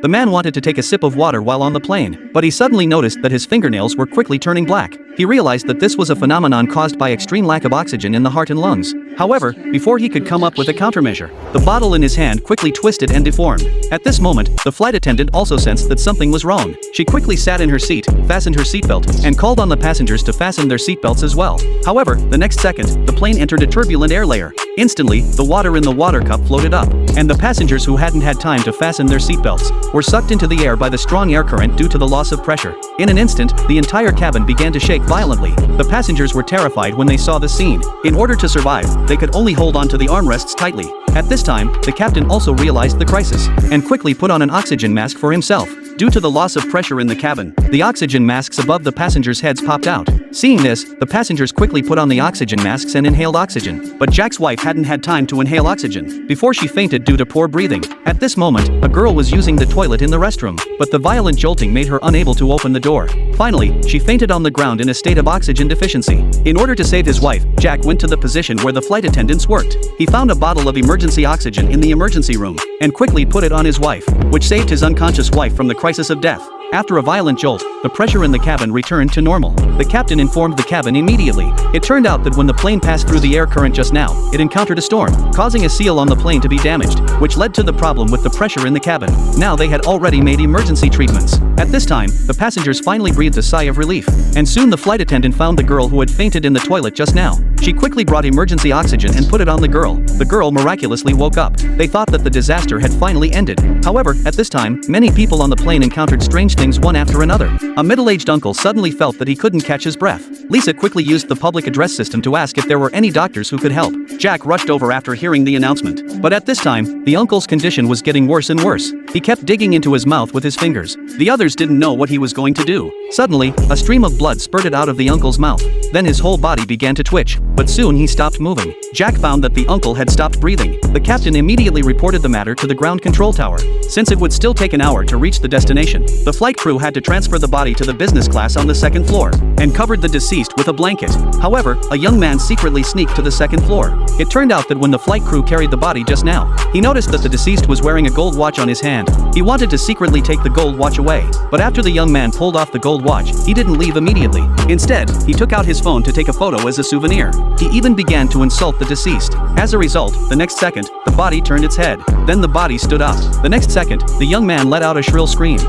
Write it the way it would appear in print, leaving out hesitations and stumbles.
The man wanted to take a sip of water while on the plane, but he suddenly noticed that his fingernails were quickly turning black. He realized that this was a phenomenon caused by extreme lack of oxygen in the heart and lungs. However, before he could come up with a countermeasure, the bottle in his hand quickly twisted and deformed. At this moment, the flight attendant also sensed that something was wrong. She quickly sat in her seat, fastened her seatbelt, and called on the passengers to fasten their seatbelts as well. However, the next second, the plane entered a turbulent air layer. Instantly, the water in the water cup floated up, and the passengers who hadn't had time to fasten their seatbelts were sucked into the air by the strong air current due to the loss of pressure. In an instant, the entire cabin began to shake violently. The passengers were terrified when they saw the scene. In order to survive, they could only hold on to the armrests tightly. At this time, the captain also realized the crisis, and quickly put on an oxygen mask for himself. Due to the loss of pressure in the cabin, the oxygen masks above the passengers' heads popped out. Seeing this, the passengers quickly put on the oxygen masks and inhaled oxygen. But Jack's wife hadn't had time to inhale oxygen before she fainted due to poor breathing. At this moment, a girl was using the toilet in the restroom, but the violent jolting made her unable to open the door. Finally, she fainted on the ground in a state of oxygen deficiency. In order to save his wife, Jack went to the position where the flight attendants worked. He found a bottle of emergency oxygen in the emergency room, and quickly put it on his wife, which saved his unconscious wife from the crisis of death. After a violent jolt, the pressure in the cabin returned to normal. The captain informed the cabin immediately. It turned out that when the plane passed through the air current just now, it encountered a storm, causing a seal on the plane to be damaged, which led to the problem with the pressure in the cabin. Now they had already made emergency treatments. At this time, the passengers finally breathed a sigh of relief, and soon the flight attendant found the girl who had fainted in the toilet just now. She quickly brought emergency oxygen and put it on the girl. The girl miraculously woke up. They thought that the disaster had finally ended. However, at this time, many people on the plane encountered strange things one after another. A middle-aged uncle suddenly felt that he couldn't catch his breath. Lisa quickly used the public address system to ask if there were any doctors who could help. Jack rushed over after hearing the announcement. But at this time, the uncle's condition was getting worse and worse. He kept digging into his mouth with his fingers. The others didn't know what he was going to do. Suddenly, a stream of blood spurted out of the uncle's mouth. Then his whole body began to twitch, but soon he stopped moving. Jack found that the uncle had stopped breathing. The captain immediately reported the matter to the ground control tower. Since it would still take an hour to reach the destination, the flight crew had to transfer the body to the business class on the second floor, and covered the deceased with a blanket. However, a young man secretly sneaked to the second floor. It turned out that when the flight crew carried the body just now, he noticed that the deceased was wearing a gold watch on his hand. He wanted to secretly take the gold watch away, but after the young man pulled off the gold watch, he didn't leave immediately. Instead, he took out his phone to take a photo as a souvenir. He even began to insult the deceased. As a result, the next second, the body turned its head. Then the body stood up. The next second, the young man let out a shrill scream.